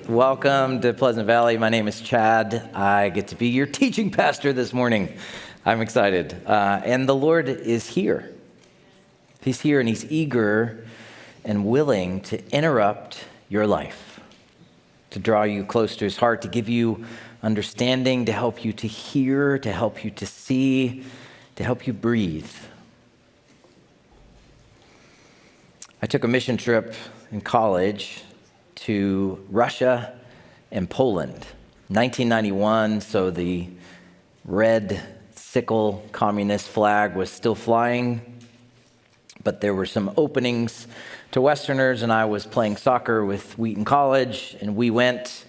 Welcome to Pleasant Valley. My name is Chad. I get to be your teaching pastor this morning. I'm excited. And the Lord is here. He's here and he's eager and willing to interrupt your life, to draw you close to his heart, to give you understanding, to help you to hear, to help you to see, to help you breathe. I took a mission trip in college to Russia and Poland. 1991, so the red sickle communist flag was still flying, but there were some openings to Westerners, and I was playing soccer with Wheaton College, and we went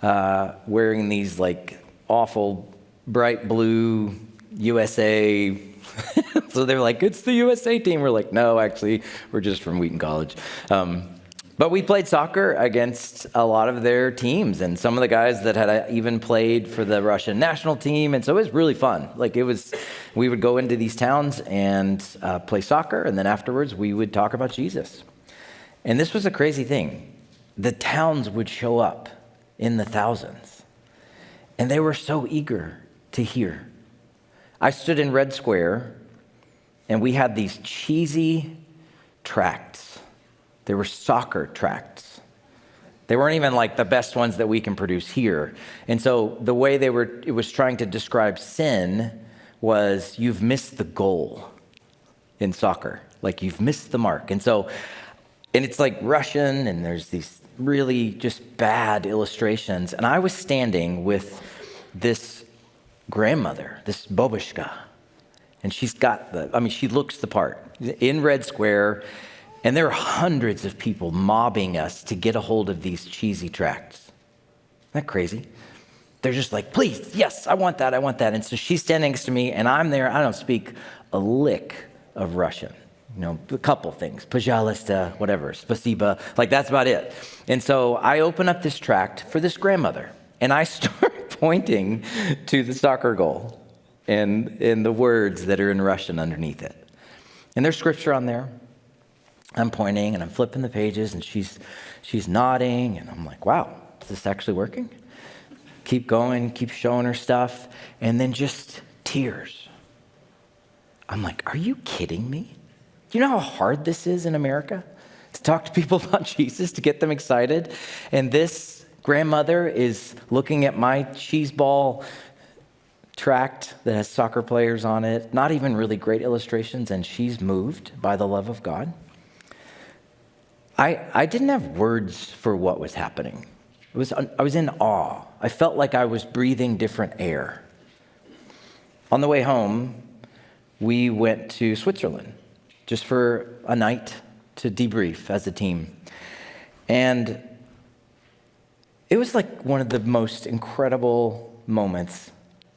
wearing these like awful bright blue USA. So they're like, it's the USA team. We're like, no, actually, we're just from Wheaton College. But we played soccer against a lot of their teams and some of the guys that had even played for the Russian national team. And so it was really fun. We would go into these towns and play soccer. And then afterwards, we would talk about Jesus. And this was a crazy thing. The towns would show up in the thousands. And they were so eager to hear. I stood in Red Square, and we had these cheesy tracts. They were soccer tracts. They weren't even like the best ones that we can produce here. And so the way it was trying to describe sin was you've missed the goal in soccer. Like you've missed the mark. And it's like Russian, and there's these really just bad illustrations. And I was standing with this grandmother, this babushka, and she looks the part in Red Square. And there are hundreds of people mobbing us to get a hold of these cheesy tracts. Isn't that crazy? They're just like, please, yes, I want that. And so she's standing next to me, and I'm there. I don't speak a lick of Russian. A couple things. Пожалуйста, whatever, спасибо. Like, that's about it. And so I open up this tract for this grandmother, and I start pointing to the soccer goal and the words that are in Russian underneath it. And there's scripture on there. I'm pointing and I'm flipping the pages, and she's nodding, and I'm like, wow, is this actually working? Keep going, keep showing her stuff, and then just tears. I'm like, are you kidding me? Do you know how hard this is in America to talk to people about Jesus, to get them excited? And this grandmother is looking at my cheese ball tract that has soccer players on it, not even really great illustrations, and she's moved by the love of God. I didn't have words for what was happening. I was in awe. I felt like I was breathing different air. On the way home, we went to Switzerland just for a night to debrief as a team. And it was like one of the most incredible moments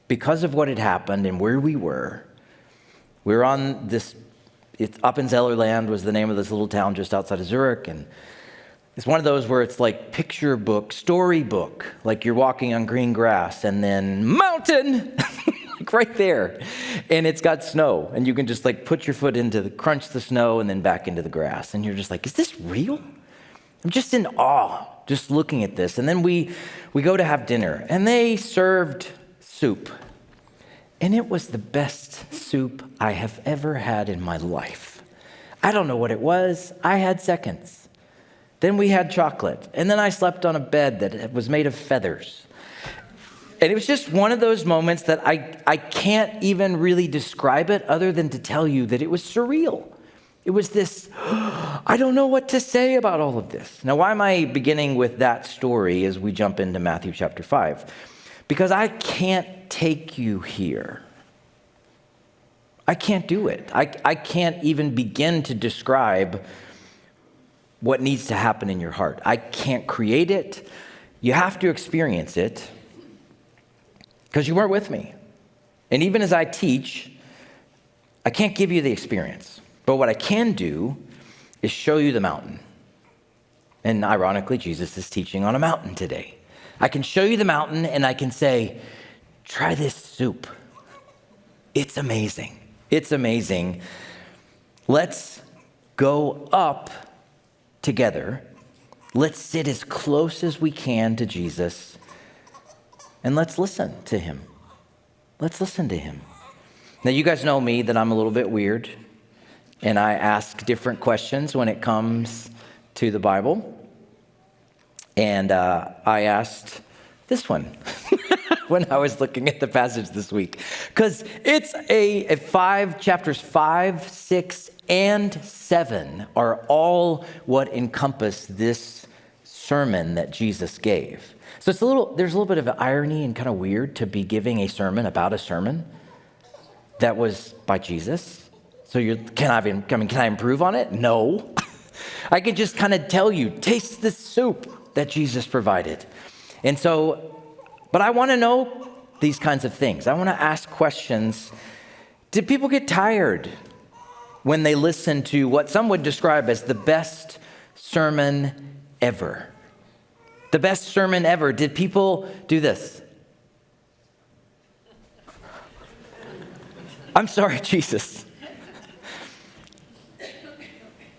because of what had happened and where we were. We were on this, Appenzellerland was the name of this little town just outside of Zurich. And it's one of those where it's like picture book, story book, like you're walking on green grass and then mountain, like right there. And it's got snow, and you can just like put your foot crunch the snow and then back into the grass. And you're just like, is this real? I'm just in awe, just looking at this. And then we go to have dinner, and they served soup. And it was the best soup I have ever had in my life. I don't know what it was. I had seconds. Then we had chocolate. And then I slept on a bed that was made of feathers. And it was just one of those moments that I can't even really describe it other than to tell you that it was surreal. It was this, I don't know what to say about all of this. Now, why am I beginning with that story as we jump into Matthew chapter 5? Because I can't take you here. I can't do it. I can't even begin to describe what needs to happen in your heart. I can't create it. You have to experience it because you weren't with me. And even as I teach, I can't give you the experience. But what I can do is show you the mountain. And ironically, Jesus is teaching on a mountain today. I can show you the mountain, and I can say, try this soup. It's amazing. It's amazing. Let's go up together. Let's sit as close as we can to Jesus and let's listen to him. Let's listen to him. Now, you guys know me that I'm a little bit weird and I ask different questions when it comes to the Bible. And I asked this one when I was looking at the passage this week, because it's chapters 5, 6, and 7 are all what encompass this sermon that Jesus gave. So there's a little bit of irony and kind of weird to be giving a sermon about a sermon that was by Jesus. So can I improve on it? No. I can just kind of tell you, taste the soup that Jesus provided. And so, but I want to know these kinds of things. I want to ask questions. Did people get tired when they listen to what some would describe as the best sermon ever? The best sermon ever. Did people do this? I'm sorry, Jesus.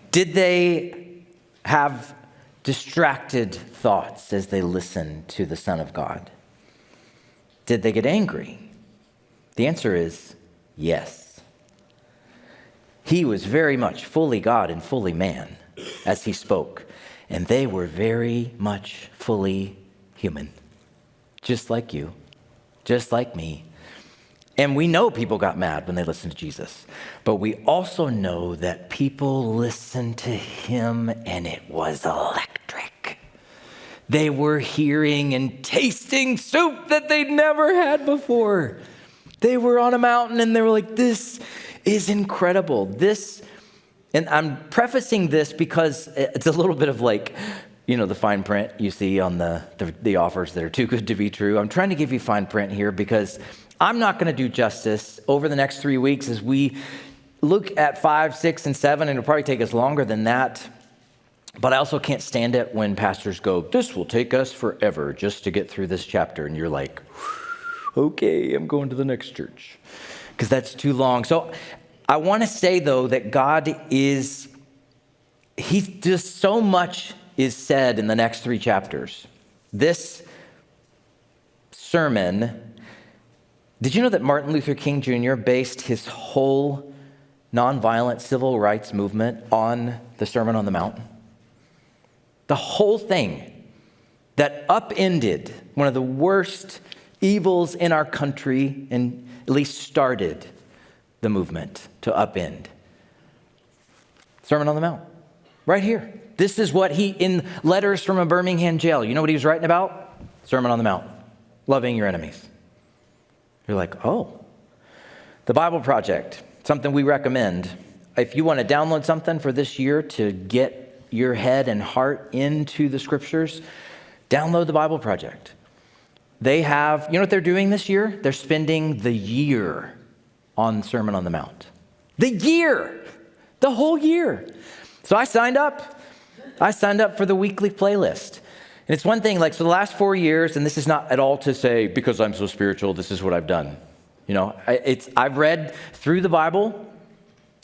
Did they have distracted thoughts as they listened to the Son of God? Did they get angry? The answer is yes. He was very much fully God and fully man as he spoke, and they were very much fully human, just like you, just like me. And we know people got mad when they listened to Jesus, but we also know that people listened to him and it was electric. They were hearing and tasting soup that they'd never had before. They were on a mountain and they were like, this is incredible. And I'm prefacing this because it's a little bit of like, the fine print you see on the offers that are too good to be true. I'm trying to give you fine print here because I'm not going to do justice over the next 3 weeks as we look at 5, 6, and 7, and it'll probably take us longer than that. But I also can't stand it when pastors go, this will take us forever just to get through this chapter. And you're like, okay, I'm going to the next church because that's too long. So I want to say, though, that God he's just so much is said in the next 3 chapters. This sermon, did you know that Martin Luther King Jr. based his whole nonviolent civil rights movement on the Sermon on the Mount? The whole thing that upended one of the worst evils in our country and at least started the movement to upend. Sermon on the Mount, right here. This is what in letters from a Birmingham jail, you know what he was writing about? Sermon on the Mount, loving your enemies. You're like, oh, the Bible Project, something we recommend. If you want to download something for this year to get your head and heart into the scriptures, download the Bible Project. They have, you know what they're doing this year? They're spending the year on Sermon on the Mount. The year, the whole year. So I signed up. I signed up for the weekly playlist. And it's one thing, so the last 4 years, and this is not at all to say, because I'm so spiritual, this is what I've done. I've read through the Bible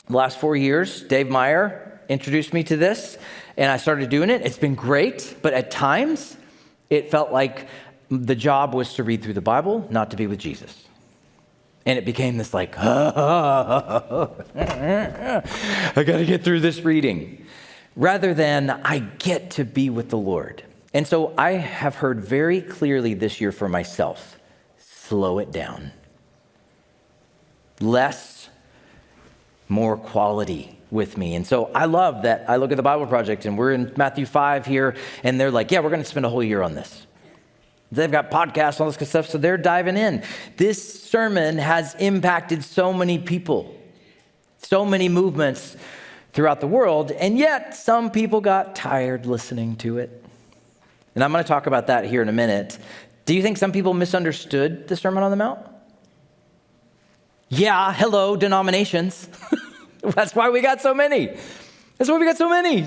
the last 4 years. Dave Meyer introduced me to this, and I started doing it. It's been great, but at times, it felt like the job was to read through the Bible, not to be with Jesus. And it became this I got to get through this reading, rather than I get to be with the Lord. And so I have heard very clearly this year for myself, slow it down. Less, more quality with me. And so I love that I look at the Bible Project and we're in Matthew 5 here and they're like, yeah, we're going to spend a whole year on this. They've got podcasts, all this good stuff, so they're diving in. This sermon has impacted so many people, so many movements throughout the world, and yet some people got tired listening to it. And I'm going to talk about that here in a minute. Do you think some people misunderstood the Sermon on the Mount? Yeah, hello, denominations. That's why we got so many. That's why we got so many.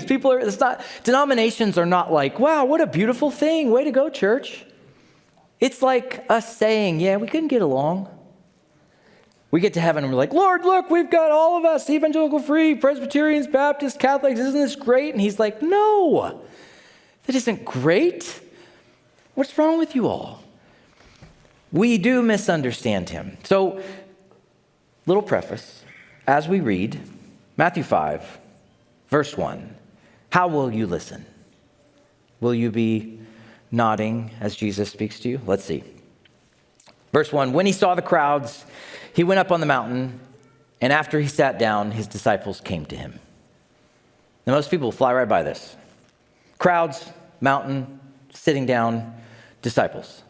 Denominations are not like, wow, what a beautiful thing. Way to go, church. It's like us saying, yeah, we couldn't get along. We get to heaven and we're like, Lord, look, we've got all of us, evangelical free, Presbyterians, Baptists, Catholics. Isn't this great? And he's like, no. That isn't great. What's wrong with you all? We do misunderstand him. So, little preface. As we read Matthew 5, verse 1, how will you listen? Will you be nodding as Jesus speaks to you? Let's see. Verse 1, when he saw the crowds, he went up on the mountain, and after he sat down, his disciples came to him. Now, most people fly right by this. Crowds, mountain, sitting down, disciples.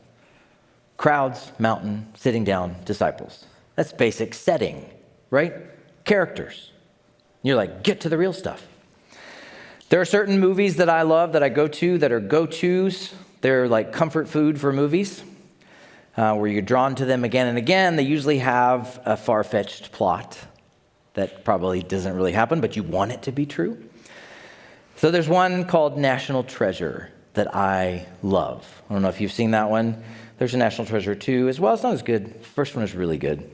Crowds, mountain, sitting down, disciples. That's basic setting, right? Characters. You're like, get to the real stuff. There are certain movies that I love that I go to that are go-tos. They're like comfort food for movies where you're drawn to them again and again. They usually have a far-fetched plot that probably doesn't really happen, but you want it to be true. So there's one called National Treasure that I love. I don't know if you've seen that one. There's a National Treasure 2 as well. It's not as good. The first one is really good.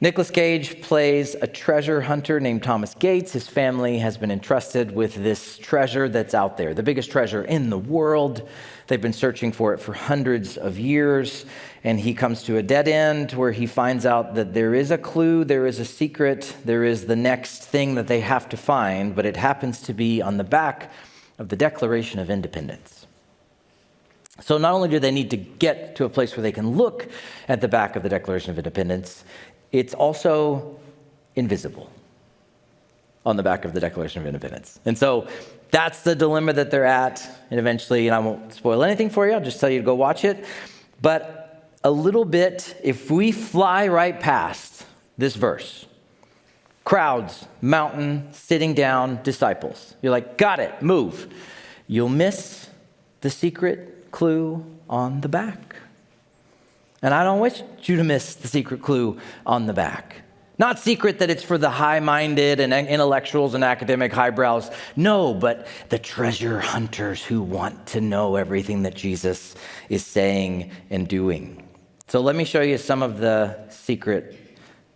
Nicolas Cage plays a treasure hunter named Thomas Gates. His family has been entrusted with this treasure that's out there, the biggest treasure in the world. They've been searching for it for hundreds of years, and he comes to a dead end where he finds out that there is a clue, there is a secret, there is the next thing that they have to find, but it happens to be on the back of the Declaration of Independence. So not only do they need to get to a place where they can look at the back of the Declaration of Independence, it's also invisible on the back of the Declaration of Independence. And so that's the dilemma that they're at. And eventually, and I won't spoil anything for you, I'll just tell you to go watch it. But a little bit, if we fly right past this verse, crowds, mountain, sitting down, disciples. You're like, got it, move. You'll miss the secret clue on the back. And I don't wish you to miss the secret clue on the back. Not secret that it's for the high-minded and intellectuals and academic highbrows. No, but the treasure hunters who want to know everything that Jesus is saying and doing. So let me show you some of the secret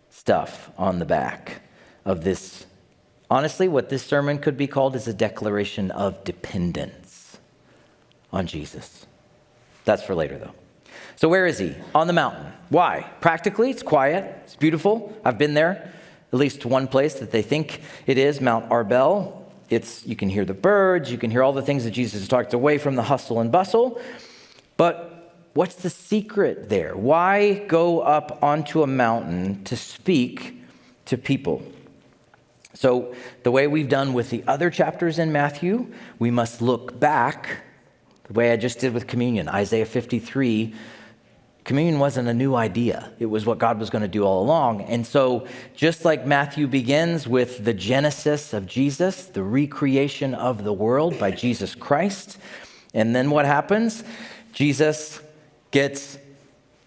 stuff on the back of this. Honestly, what this sermon could be called is a declaration of dependence on Jesus. That's for later, though. So where is he? On the mountain. Why? Practically, it's quiet. It's beautiful. I've been there, at least to one place that they think it is, Mount Arbel. You can hear the birds. You can hear all the things that Jesus talked away from the hustle and bustle. But what's the secret there? Why go up onto a mountain to speak to people? So the way we've done with the other chapters in Matthew, we must look back the way I just did with communion. Isaiah 53, communion wasn't a new idea. It was what God was going to do all along. And so just like Matthew begins with the genesis of Jesus, the recreation of the world by Jesus Christ, and then what happens? Jesus gets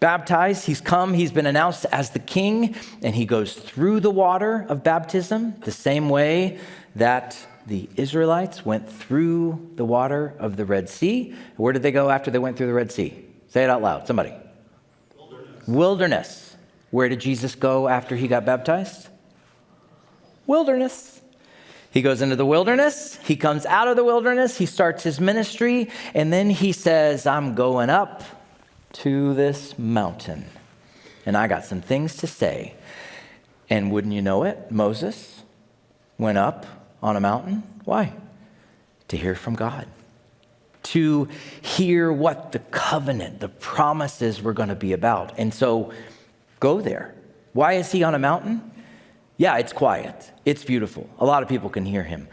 baptized. He's been announced as the king, and he goes through the water of baptism the same way that the Israelites went through the water of the Red Sea. Where did they go after they went through the Red Sea? Say it out loud, somebody. Wilderness. Where did Jesus go after he got baptized? Wilderness. He goes into the wilderness. He comes out of the wilderness. He starts his ministry. And then he says, I'm going up to this mountain. And I got some things to say. And wouldn't you know it, Moses went up on a mountain. Why? To hear from God. To hear what the covenant, the promises were going to be about. And so go there. Why is he on a mountain? Yeah, it's quiet. It's beautiful. A lot of people can hear him.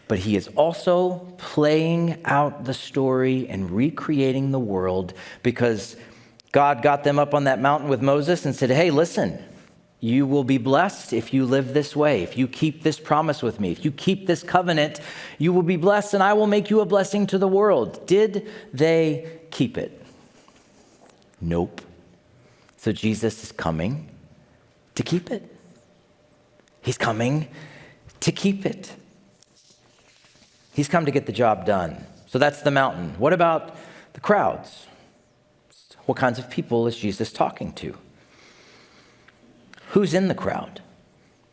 But he is also playing out the story and recreating the world because God got them up on that mountain with Moses and said, hey, listen, you will be blessed if you live this way. If you keep this promise with me, if you keep this covenant, you will be blessed and I will make you a blessing to the world. Did they keep it? Nope. So Jesus is coming to keep it. He's coming to keep it. He's come to get the job done. So that's the mountain. What about the crowds? What kinds of people is Jesus talking to? Who's in the crowd?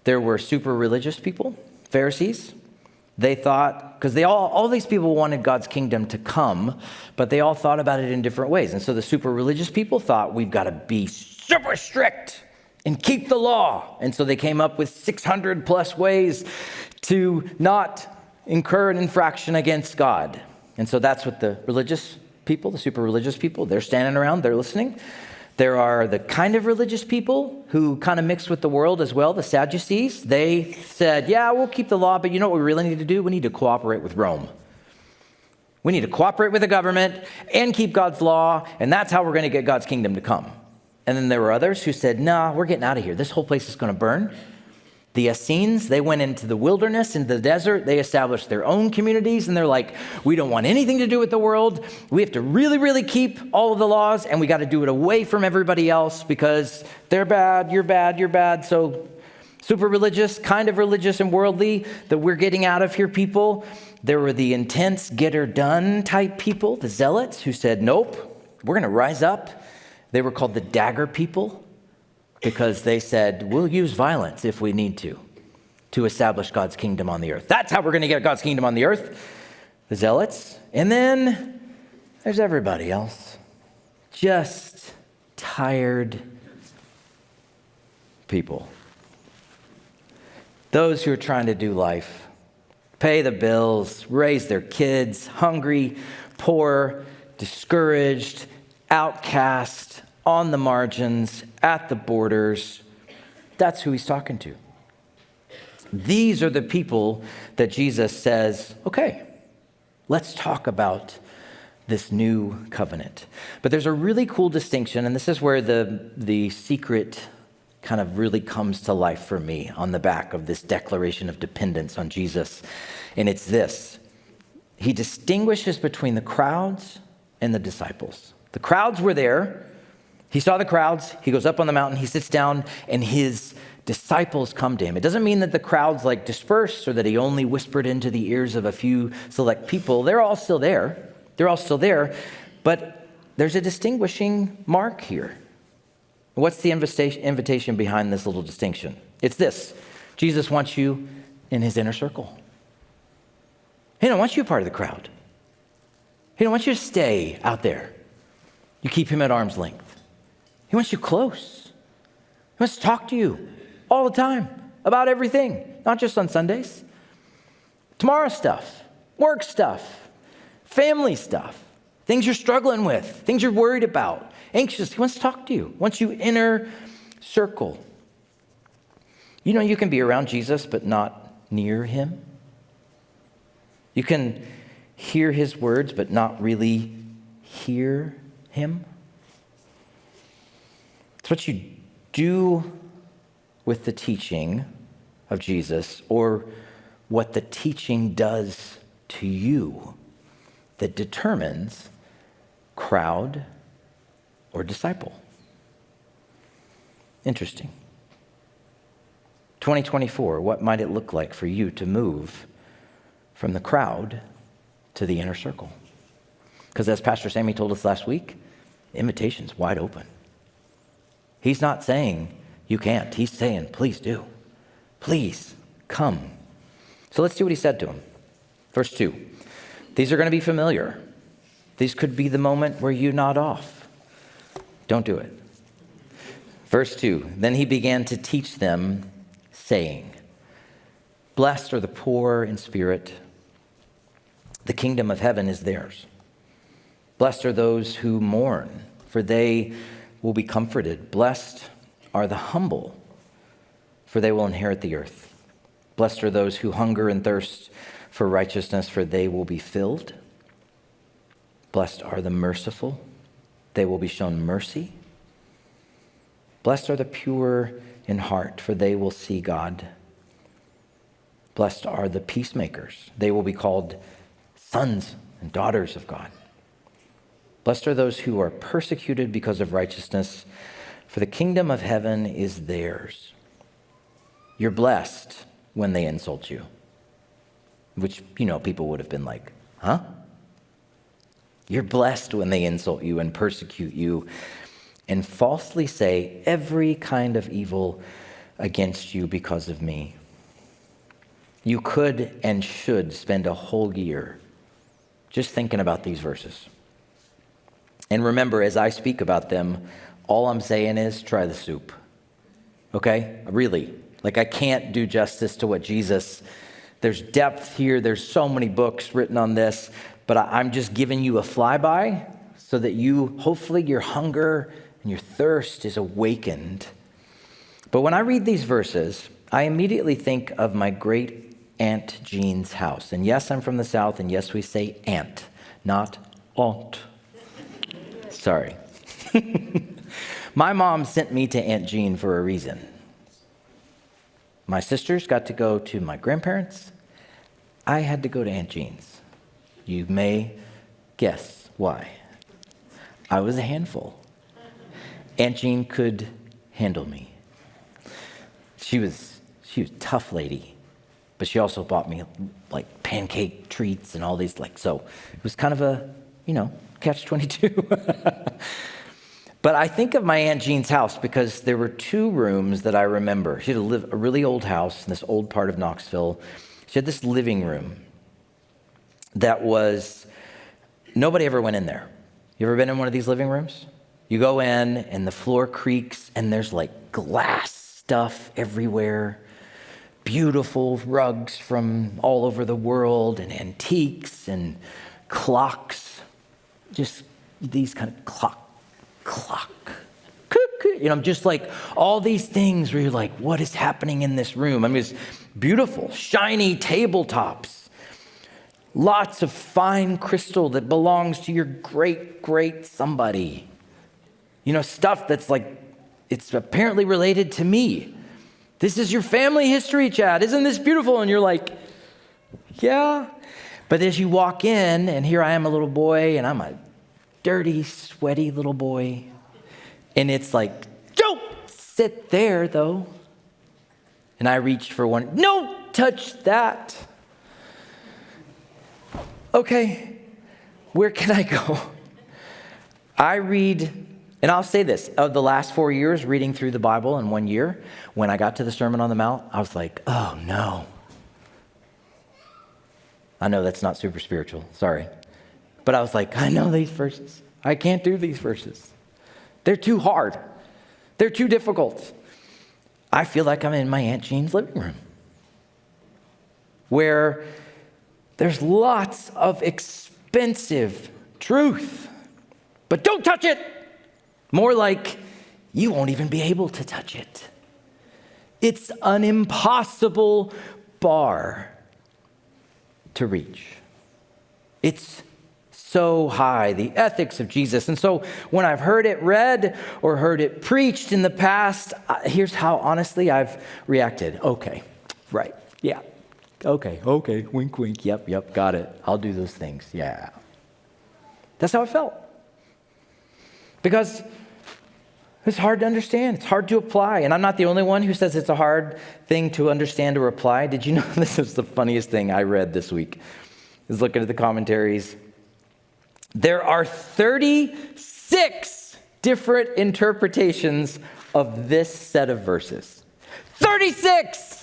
There were super religious people, Pharisees, They thought, because all these people wanted God's kingdom to come, but they all thought about it in different ways. And so the super religious people thought, we've got to be super strict and keep the law. And so they came up with 600 plus ways to not incur an infraction against God. And so that's what the religious people, the super religious people, they're standing around, they're listening. There are the kind of religious people who kind of mix with the world as well, the Sadducees. They said, yeah, we'll keep the law, but you know what we really need to do? We need to cooperate with Rome. We need to cooperate with the government and keep God's law, and that's how we're going to get God's kingdom to come. And then there were others who said, nah, we're getting out of here. This whole place is going to burn. The Essenes, they went into the wilderness, into the desert. They established their own communities, and they're like, we don't want anything to do with the world. We have to really, really keep all of the laws, and we got to do it away from everybody else because they're bad, you're bad, you're bad. So super religious, kind of religious and worldly, that we're getting out of here people. There were the intense get-her-done type people, the zealots, who said, nope, we're going to rise up. They were called the dagger people, because they said, we'll use violence if we need to establish God's kingdom on the earth. That's how we're going to get God's kingdom on the earth, the zealots. And then there's everybody else. Just tired people. Those who are trying to do life, pay the bills, raise their kids, hungry, poor, discouraged, outcast, on the margins, at the borders. That's who he's talking to. These are the people that Jesus says, okay, let's talk about this new covenant. But there's a really cool distinction, and this is where the secret kind of really comes to life for me on the back of this declaration of dependence on Jesus. And it's this. He distinguishes between the crowds and the disciples. The crowds were there. He saw the crowds, he goes up on the mountain, he sits down, and his disciples come to him. It doesn't mean that the crowds like dispersed or that he only whispered into the ears of a few select people. They're all still there. They're all still there. But there's a distinguishing mark here. What's the invitation behind this little distinction? It's this. Jesus wants you in his inner circle. He don't want you part of the crowd. He don't want you to stay out there. You keep him at arm's length. He wants you close. He wants to talk to you all the time about everything, not just on Sundays. Tomorrow stuff, work stuff, family stuff, things you're struggling with, things you're worried about, anxious. He wants to talk to you, wants you inner circle. You know, you can be around Jesus, but not near him. You can hear his words, but not really hear him. It's what you do with the teaching of Jesus, or what the teaching does to you, that determines crowd or disciple. Interesting. 2024, what might it look like for you to move from the crowd to the inner circle? Because as Pastor Sammy told us last week, the invitation's wide open. He's not saying you can't. He's saying, please do. Please come. So let's see what he said to him. Verse 2. These are going to be familiar. These could be the moment where you nod off. Don't do it. Verse 2. Then he began to teach them, saying, blessed are the poor in spirit. The kingdom of heaven is theirs. Blessed are those who mourn, for they will be comforted. Blessed are the humble, for they will inherit the earth. Blessed are those who hunger and thirst for righteousness, for they will be filled. Blessed are the merciful, they will be shown mercy. Blessed are the pure in heart, for they will see God. Blessed are the peacemakers, they will be called sons and daughters of God. Blessed are those who are persecuted because of righteousness, for the kingdom of heaven is theirs. You're blessed when they insult you, which, people would have been like, huh? You're blessed when they insult you and persecute you and falsely say every kind of evil against you because of me. You could and should spend a whole year just thinking about these verses. And remember, as I speak about them, all I'm saying is try the soup. Okay? Really. Like, I can't do justice to what Jesus, there's depth here. There's so many books written on this, but I'm just giving you a flyby so that you, hopefully your hunger and your thirst is awakened. But when I read these verses, I immediately think of my great Aunt Jean's house. And yes, I'm from the South, and yes, we say aunt, not aunt. Sorry. My mom sent me to Aunt Jean for a reason. My sisters got to go to my grandparents. I had to go to Aunt Jean's. You may guess why. I was a handful. Aunt Jean could handle me. She was a tough lady, but she also bought me like pancake treats and all these so it was kind of a, catch-22. But I think of my Aunt Jean's house because there were two rooms that I remember. She had a really old house in this old part of Knoxville. She had this living room that was, nobody ever went in there. You ever been in one of these living rooms? You go in and the floor creaks and there's glass stuff everywhere. Beautiful rugs from all over the world and antiques and clocks. Just these kind of clock, just all these things where you're like, what is happening in this room? I mean, it's beautiful, shiny tabletops, lots of fine crystal that belongs to your great somebody. Stuff that's it's apparently related to me. This is your family history, Chad. Isn't this beautiful? And you're like, yeah. But as you walk in, and here I am, a little boy, and I'm a dirty, sweaty little boy. And it's don't sit there, though. And I reach for one. No, touch that. Okay, where can I go? I read, and I'll say this, of the last 4 years reading through the Bible in 1 year, when I got to the Sermon on the Mount, I was like, oh no. I know that's not super spiritual, sorry. But I was like, I know these verses. I can't do these verses. They're too hard. They're too difficult. I feel like I'm in my Aunt Jean's living room, where there's lots of expensive truth, but don't touch it. More like you won't even be able to touch it. It's an impossible bar to reach. It's so high, the ethics of Jesus. And so when I've heard it read or heard it preached in the past, here's how honestly I've reacted. Okay, right, yeah. Okay, wink, wink, yep, got it. I'll do those things, yeah. That's how I felt. Because it's hard to understand. It's hard to apply. And I'm not the only one who says it's a hard thing to understand or apply. Did you know this is the funniest thing I read this week? I was looking at the commentaries. There are 36 different interpretations of this set of verses. 36!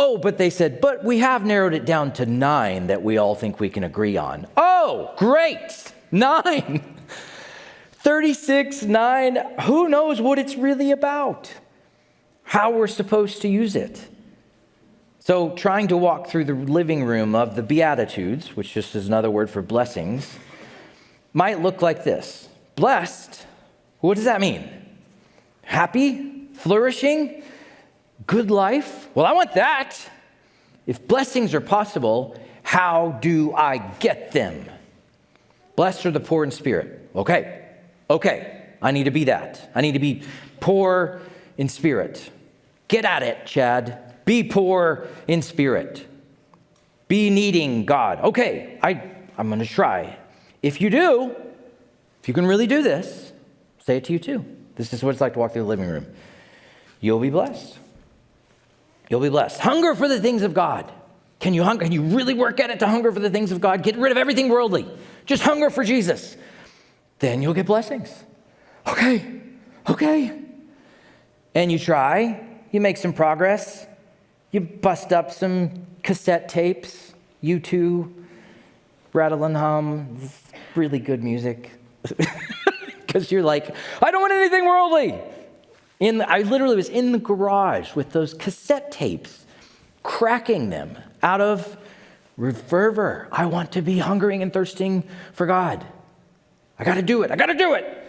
Oh, but they said, but we have narrowed it down to 9 that we all think we can agree on. Oh, great! 9! 36, 9, who knows what it's really about? How we're supposed to use it. So trying to walk through the living room of the Beatitudes, which just is another word for blessings, might look like this. Blessed, what does that mean? Happy, flourishing, good life? Well, I want that. If blessings are possible, how do I get them? Blessed are the poor in spirit. Okay, I need to be that. I need to be poor in spirit. Get at it, Chad. Be poor in spirit. Be needing God. Okay, I'm going to try. If you do, if you can really do this, say it to you too. This is what it's like to walk through the living room. You'll be blessed. You'll be blessed. Hunger for the things of God. Can you hunger? Can you really work at it to hunger for the things of God? Get rid of everything worldly. Just hunger for Jesus. Then you'll get blessings. Okay. And you try. You make some progress. You bust up some cassette tapes, U2, Rattle and Hum, really good music. Because you're like, I don't want anything worldly. I literally was in the garage with those cassette tapes, cracking them out of fervor. I want to be hungering and thirsting for God. I got to do it. I got to do it.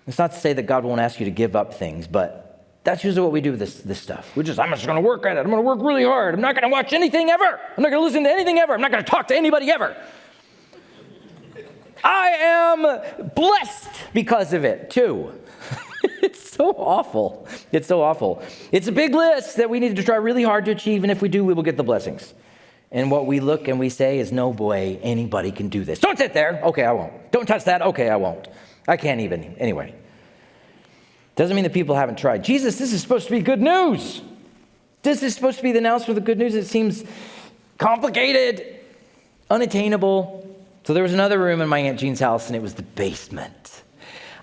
It's not to say that God won't ask you to give up things, but that's usually what we do with this stuff. I'm just going to work at it. I'm going to work really hard. I'm not going to watch anything ever. I'm not going to listen to anything ever. I'm not going to talk to anybody ever. I am blessed because of it, too. It's so awful. It's so awful. It's a big list that we need to try really hard to achieve, and if we do, we will get the blessings. And what we look and we say is, no way anybody can do this. Don't sit there. Okay, I won't. Don't touch that. Okay, I won't. I can't even. Anyway. Doesn't mean that people haven't tried. Jesus, this is supposed to be good news. This is supposed to be the announcement of the good news. It seems complicated, unattainable. So there was another room in my Aunt Jean's house, and it was the basement.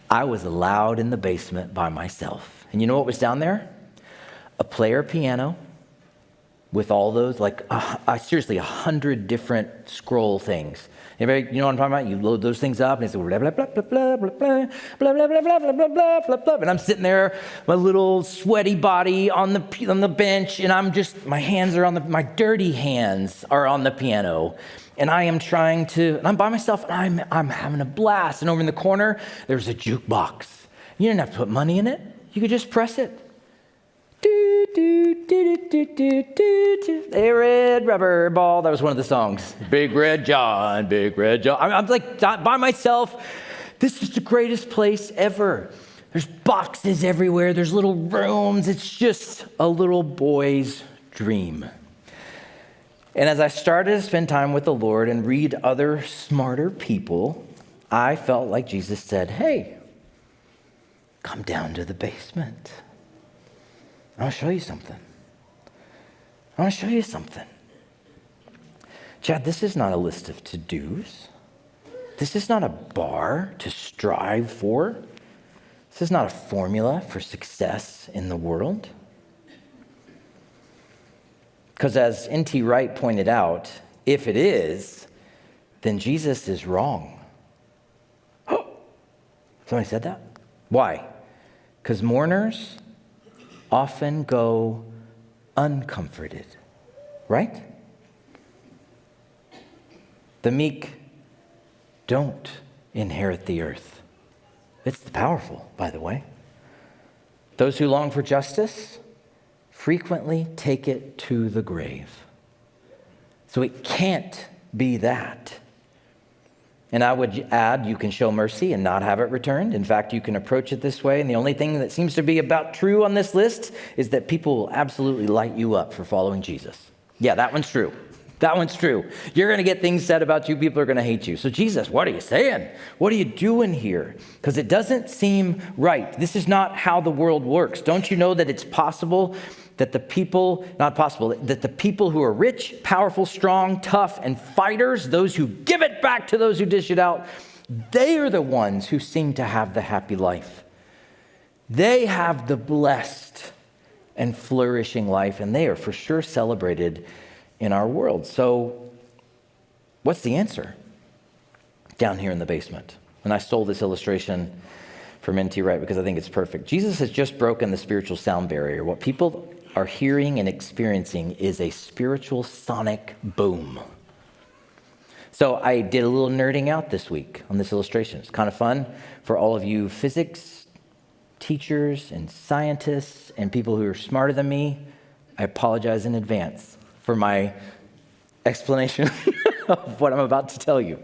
I was allowed in the basement by myself. And you know what was down there? A player piano with all those, seriously, 100 different scroll things. Anybody, you know what I'm talking about? You load those things up, and it's blah, blah, blah, blah, blah, blah, blah, blah, blah, blah, blah, blah, blah, blah, blah, blah. And I'm sitting there, my little sweaty body on the bench, and my dirty hands are on the piano. And I am and I'm by myself, and I'm having a blast. And over in the corner, there's a jukebox. You didn't have to put money in it. You could just press it. Do, do, do, do, do, do, do. A red rubber ball. That was one of the songs. Big Red John, Big Red John. I'm like by myself. This is the greatest place ever. There's boxes everywhere. There's little rooms. It's just a little boy's dream. And as I started to spend time with the Lord and read other smarter people, I felt like Jesus said, hey, come down to the basement. I want to show you something. I want to show you something. Chad, this is not a list of to-dos. This is not a bar to strive for. This is not a formula for success in the world. Because as N.T. Wright pointed out, if it is, then Jesus is wrong. Somebody said that? Why? Because mourners often go uncomforted, right? The meek don't inherit the earth. It's the powerful, by the way. Those who long for justice frequently take it to the grave. So it can't be that. And I would add, you can show mercy and not have it returned. In fact, you can approach it this way. And the only thing that seems to be about true on this list is that people will absolutely light you up for following Jesus. Yeah, that one's true. That one's true. You're going to get things said about you. People are going to hate you. So Jesus, what are you saying? What are you doing here? Because it doesn't seem right. This is not how the world works. Don't you know that it's possible that the people who are rich, powerful, strong, tough, and fighters, those who give it back to those who dish it out, they are the ones who seem to have the happy life. They have the blessed and flourishing life, and they are for sure celebrated in our world. So what's the answer? Down here in the basement. And I stole this illustration from N.T. Wright because I think it's perfect. Jesus has just broken the spiritual sound barrier. What people are hearing and experiencing is a spiritual sonic boom. So I did a little nerding out this week on this illustration. It's kind of fun for all of you physics teachers and scientists and people who are smarter than me. I apologize in advance for my explanation of what I'm about to tell you.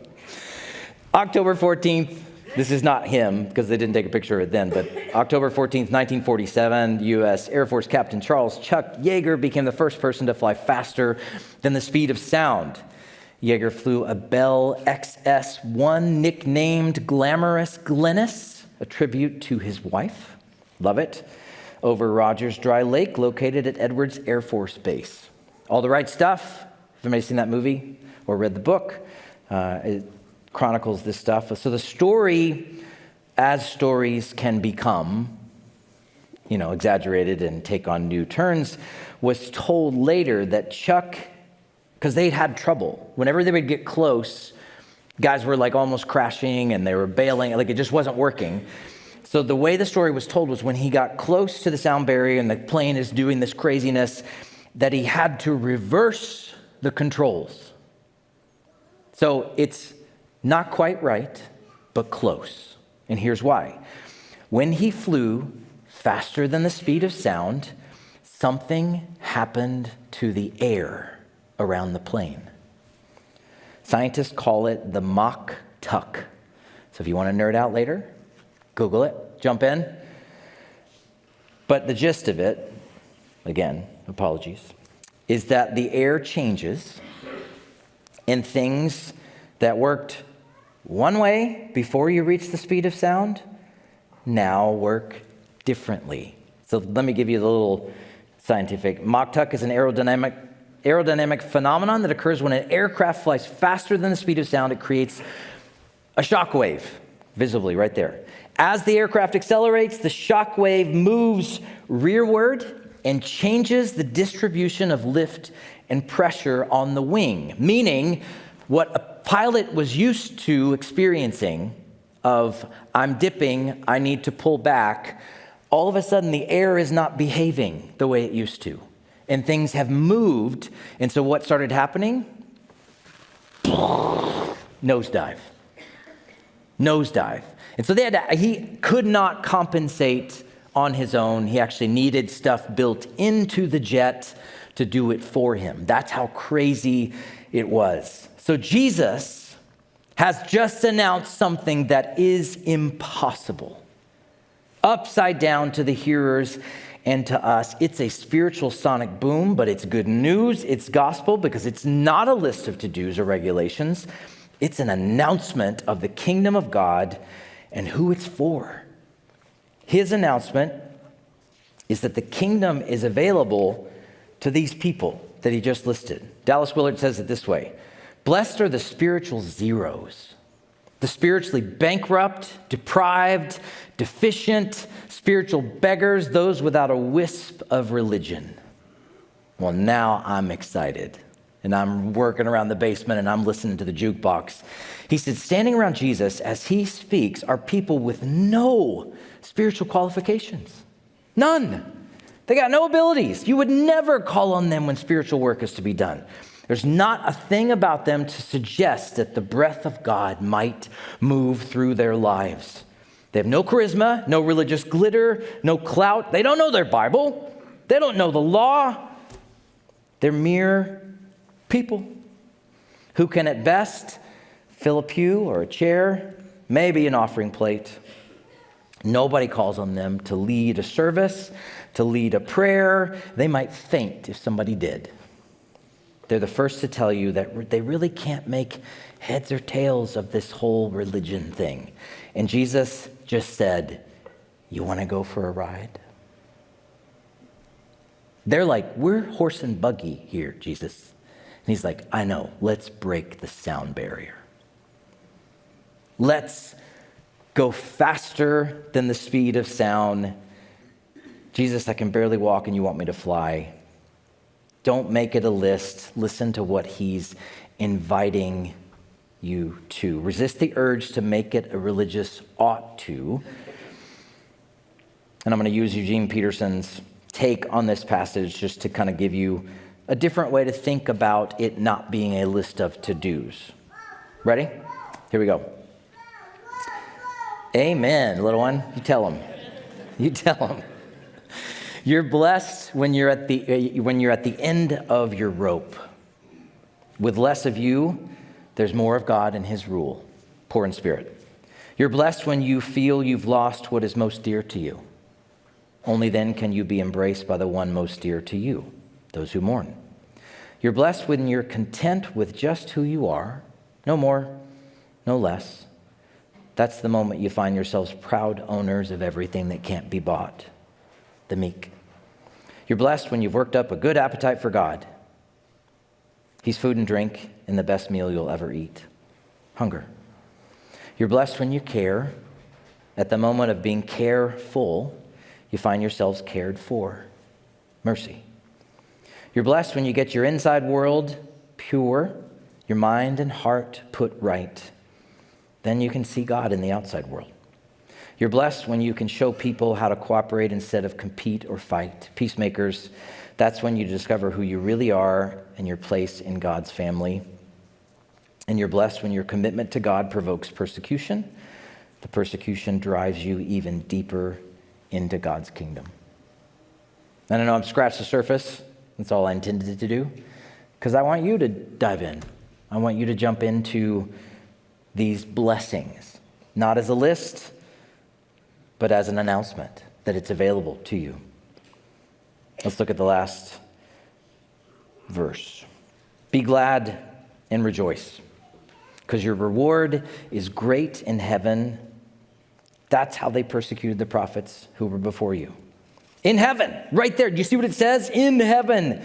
October 14th, this is not him because they didn't take a picture of it then, but October 14th, 1947, U.S. Air Force Captain Charles Chuck Yeager became the first person to fly faster than the speed of sound. Yeager flew a Bell XS-1 nicknamed Glamorous Glennis, a tribute to his wife. Love it. Over Rogers Dry Lake, located at Edwards Air Force Base. All the Right Stuff. Has anybody seen that movie or read the book? It chronicles this stuff. So the story, as stories can become, exaggerated and take on new turns, was told later that Chuck, because they'd had trouble. Whenever they would get close, guys were like almost crashing and they were bailing, like it just wasn't working. So the way the story was told was when he got close to the sound barrier and the plane is doing this craziness, that he had to reverse the controls. So it's not quite right, but close. And here's why. When he flew faster than the speed of sound, something happened to the air around the plane. Scientists call it the Mach tuck. So if you want to nerd out later, Google it, jump in. But the gist of it, again, apologies, is that the air changes and things that worked one way before you reach the speed of sound now work differently. So let me give you the little scientific. Mach tuck is an aerodynamic phenomenon that occurs when an aircraft flies faster than the speed of sound. It creates a shock wave, visibly right there. As the aircraft accelerates, the shock wave moves rearward and changes the distribution of lift and pressure on the wing, meaning what a pilot was used to experiencing of, I'm dipping, I need to pull back, all of a sudden the air is not behaving the way it used to. And things have moved. And so what started happening? Nosedive. And so he could not compensate on his own. He actually needed stuff built into the jet to do it for him. That's how crazy it was. So Jesus has just announced something that is impossible. Upside down to the hearers and to us. It's a spiritual sonic boom, but it's good news. It's gospel because it's not a list of to-dos or regulations. It's an announcement of the kingdom of God and who it's for. His announcement is that the kingdom is available to these people that he just listed. Dallas Willard says it this way: blessed are the spiritual zeros, the spiritually bankrupt, deprived, deficient, spiritual beggars, those without a wisp of religion. Well, now I'm excited. And I'm working around the basement and I'm listening to the jukebox. He said, standing around Jesus as he speaks are people with no spiritual qualifications. None. They got no abilities. You would never call on them when spiritual work is to be done. There's not a thing about them to suggest that the breath of God might move through their lives. They have no charisma, no religious glitter, no clout. They don't know their Bible. They don't know the law. They're mere people who can at best fill a pew or a chair, maybe an offering plate. Nobody calls on them to lead a service, to lead a prayer. They might faint if somebody did. They're the first to tell you that they really can't make heads or tails of this whole religion thing. And Jesus just said, you want to go for a ride? They're like, we're horse and buggy here, Jesus. And he's like, I know, let's break the sound barrier. Let's go faster than the speed of sound. Jesus, I can barely walk and you want me to fly. Don't make it a list. Listen to what he's inviting you to. Resist the urge to make it a religious ought to. And I'm going to use Eugene Peterson's take on this passage just to kind of give you a different way to think about it not being a list of to-dos. Ready? Here we go. Amen, little one. You tell them. You tell them. You're blessed when you're at the end of your rope. With less of you, there's more of God and his rule, poor in spirit. You're blessed when you feel you've lost what is most dear to you. Only then can you be embraced by the one most dear to you, those who mourn. You're blessed when you're content with just who you are, no more, no less. That's the moment you find yourselves proud owners of everything that can't be bought, the meek. You're blessed when you've worked up a good appetite for God. He's food and drink and the best meal you'll ever eat. Hunger. You're blessed when you care. At the moment of being careful, you find yourselves cared for. Mercy. You're blessed when you get your inside world pure, your mind and heart put right. Then you can see God in the outside world. You're blessed when you can show people how to cooperate instead of compete or fight. Peacemakers, that's when you discover who you really are and your place in God's family. And you're blessed when your commitment to God provokes persecution. The persecution drives you even deeper into God's kingdom. And I know I'm scratched the surface. That's all I intended to do. Because I want you to dive in. I want you to jump into these blessings. Not as a list, but as an announcement that it's available to you. Let's look at the last verse. Be glad and rejoice, because your reward is great in heaven. That's how they persecuted the prophets who were before you. In heaven, right there. Do you see what it says? In heaven.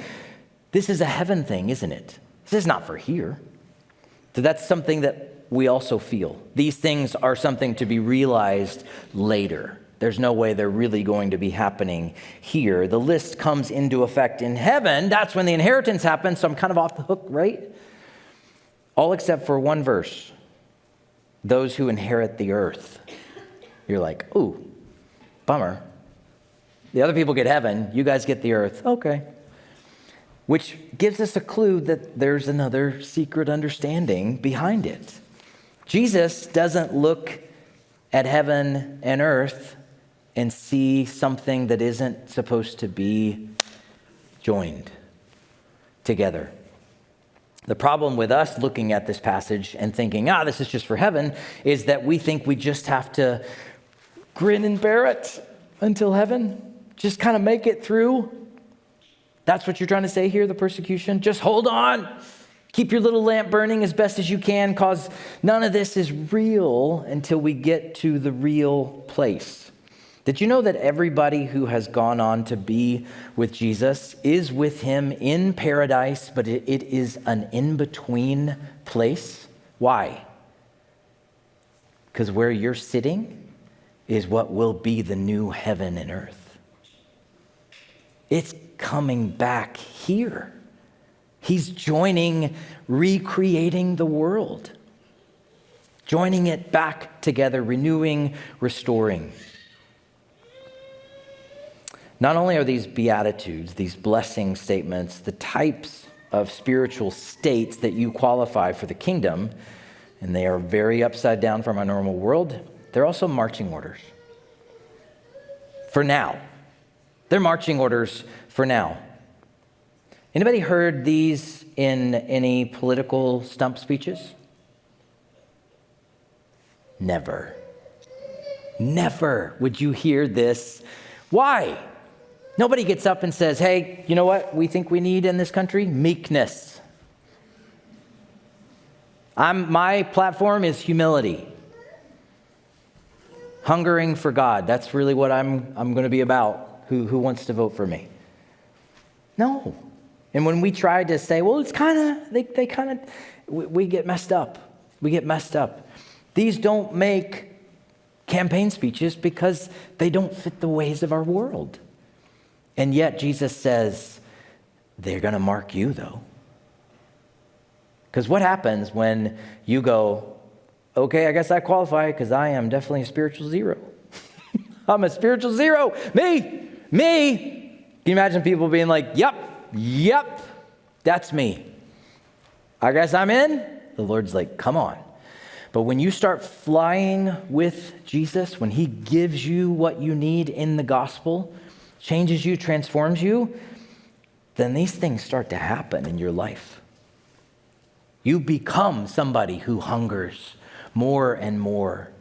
This is a heaven thing, isn't it? This is not for here. So that's something that we also feel. These things are something to be realized later. There's no way they're really going to be happening here. The list comes into effect in heaven. That's when the inheritance happens. So I'm kind of off the hook, right? All except for one verse. Those who inherit the earth. You're like, ooh, bummer. The other people get heaven. You guys get the earth. Okay. Which gives us a clue that there's another secret understanding behind it. Jesus doesn't look at heaven and earth and see something that isn't supposed to be joined together. The problem with us looking at this passage and thinking, this is just for heaven, is that we think we just have to grin and bear it until heaven. Just kind of make it through. That's what you're trying to say here, the persecution? Just hold on. Keep your little lamp burning as best as you can, because none of this is real until we get to the real place. Did you know that everybody who has gone on to be with Jesus is with him in paradise, but it is an in-between place? Why? Because where you're sitting is what will be the new heaven and earth. It's coming back here. He's joining, recreating the world, joining it back together, renewing, restoring. Not only are these beatitudes, these blessing statements, the types of spiritual states that you qualify for the kingdom, and they are very upside down from our normal world, they're also marching orders. For now. They're marching orders for now. Anybody heard these in any political stump speeches? Never. Never would you hear this. Why? Nobody gets up and says, hey, you know what we think we need in this country? Meekness. My platform is humility. Hungering for God. That's really what I'm going to be about. Who wants to vote for me? No. And when we try to say, well, it's kind of, we get messed up. We get messed up. These don't make campaign speeches because they don't fit the ways of our world. And yet Jesus says, they're going to mark you though. Because what happens when you go, okay, I guess I qualify because I am definitely a spiritual zero. I'm a spiritual zero. Me. Can you imagine people being like, yep, that's me. I guess I'm in. The Lord's like, come on. But when you start flying with Jesus, when he gives you what you need in the gospel, changes you, transforms you, then these things start to happen in your life. You become somebody who hungers more and more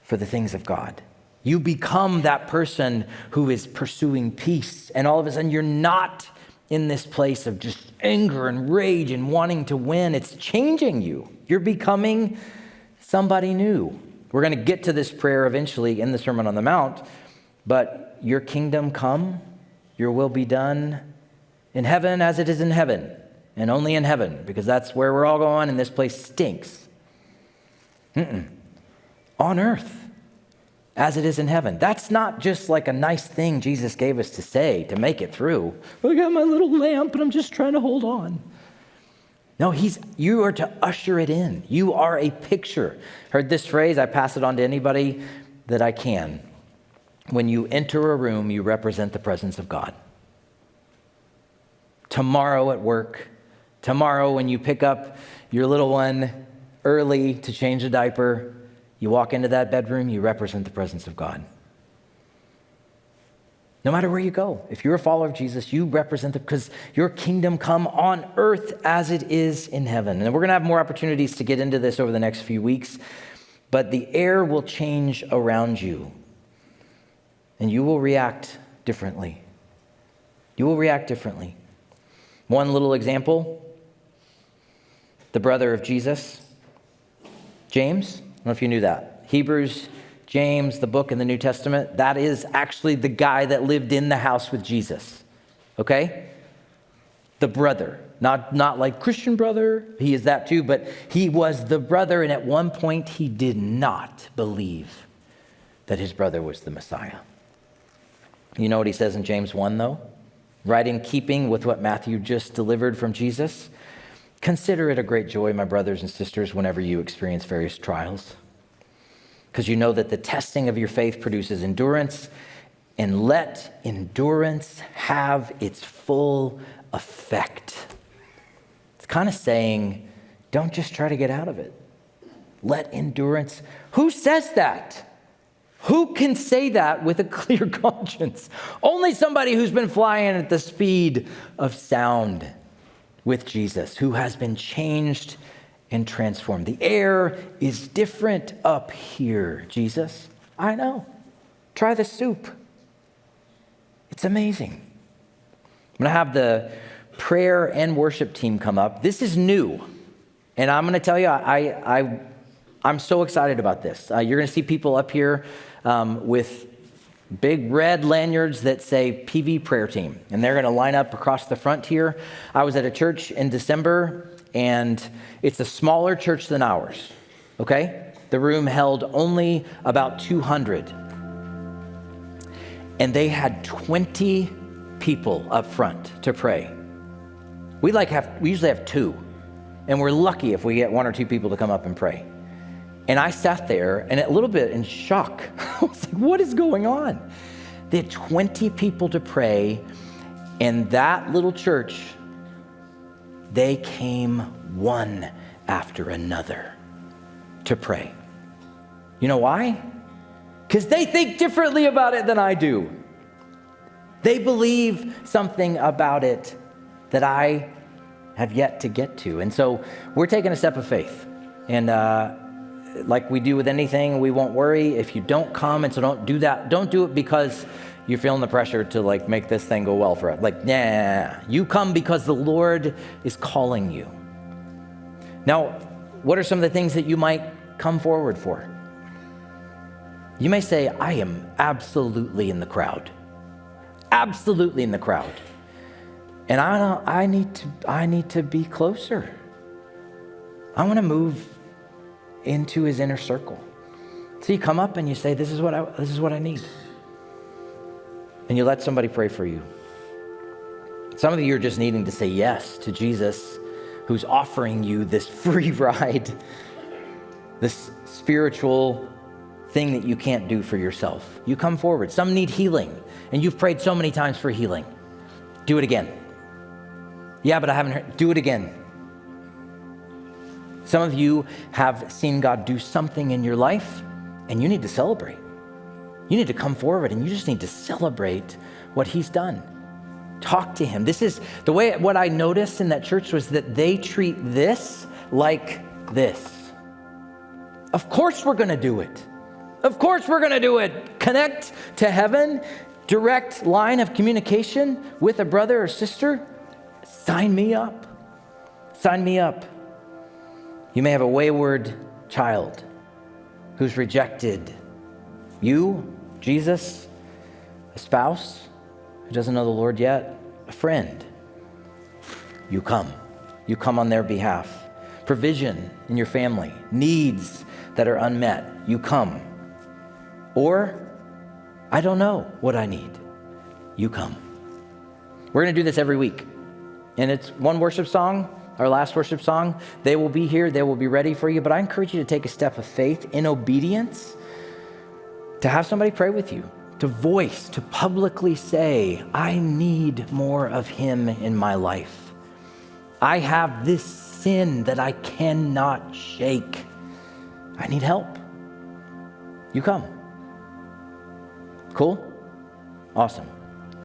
for the things of God. You become that person who is pursuing peace. And all of a sudden, you're not in this place of just anger and rage and wanting to win. It's changing you. You're becoming somebody new. We're going to get to this prayer eventually in the Sermon on the Mount. But your kingdom come, your will be done in heaven as it is in heaven. And only in heaven, because that's where we're all going, and this place stinks. On earth as it is in heaven. That's not just like a nice thing Jesus gave us to say to make it through. I got my little lamp and I'm just trying to hold on. No, you are to usher it in. You are a picture. Heard this phrase? I pass it on to anybody that I can. When you enter a room, you represent the presence of God. Tomorrow at work, tomorrow when you pick up your little one early to change a diaper, you walk into that bedroom, you represent the presence of God. No matter where you go, if you're a follower of Jesus, you represent because your kingdom come on earth as it is in heaven. And we're going to have more opportunities to get into this over the next few weeks, but the air will change around you, and you will react differently. You will react differently. One little example, the brother of Jesus, James. I don't know if you knew that. Hebrews, James, the book in the New Testament, that is actually the guy that lived in the house with Jesus, okay? The brother, not like Christian brother, he is that too, but he was the brother, and at one point he did not believe that his brother was the Messiah. You know what he says in James 1 though? Right in keeping with what Matthew just delivered from Jesus. Consider it a great joy, my brothers and sisters, whenever you experience various trials, because you know that the testing of your faith produces endurance, and let endurance have its full effect. It's kind of saying, don't just try to get out of it. Let endurance. Who says that? Who can say that with a clear conscience? Only somebody who's been flying at the speed of sound with Jesus, who has been changed and transformed. The air is different up here, Jesus. I know. Try the soup. It's amazing. I'm going to have the prayer and worship team come up. This is new. And I'm going to tell you, I'm so excited about this. You're going to see people up here with big red lanyards that say PV prayer team. And they're going to line up across the front here. I was at a church in December, and it's a smaller church than ours, okay? The room held only about 200. And they had 20 people up front to pray. We usually have 2. And we're lucky if we get 1 or 2 people to come up and pray. And I sat there and a little bit in shock. I was like, what is going on? They had 20 people to pray, and that little church, they came one after another to pray. You know why? Because they think differently about it than I do. They believe something about it that I have yet to get to. And so we're taking a step of faith. And like we do with anything, we won't worry if you don't come. And so don't do that. Don't do it because you're feeling the pressure to like make this thing go well for us. Like, nah, you come because the Lord is calling you. Now, what are some of the things that you might come forward for? You may say, I am absolutely in the crowd. Absolutely in the crowd. And I need to be closer. I want to move into his inner circle. So you come up and you say, this is what I need. And you let somebody pray for you. Some of you are just needing to say yes to Jesus, who's offering you this free ride, this spiritual thing that you can't do for yourself. You come forward. Some need healing, and you've prayed so many times for healing. Do it again. Yeah, but I haven't heard. Do it again. Some of you have seen God do something in your life, and you need to celebrate. You need to come forward, and you just need to celebrate what he's done. Talk to him. This is the way, what I noticed in that church was that they treat this like this. Of course we're going to do it. Of course we're going to do it. Connect to heaven, direct line of communication with a brother or sister. Sign me up. Sign me up. You may have a wayward child who's rejected you, Jesus, a spouse who doesn't know the Lord yet, a friend. You come. You come on their behalf. Provision in your family, needs that are unmet. You come. Or, I don't know what I need. You come. We're going to do this every week. And it's one worship song, our last worship song. They will be here. They will be ready for you. But I encourage you to take a step of faith in obedience, to have somebody pray with you, to voice, to publicly say, I need more of him in my life. I have this sin that I cannot shake. I need help. You come. Cool? Awesome.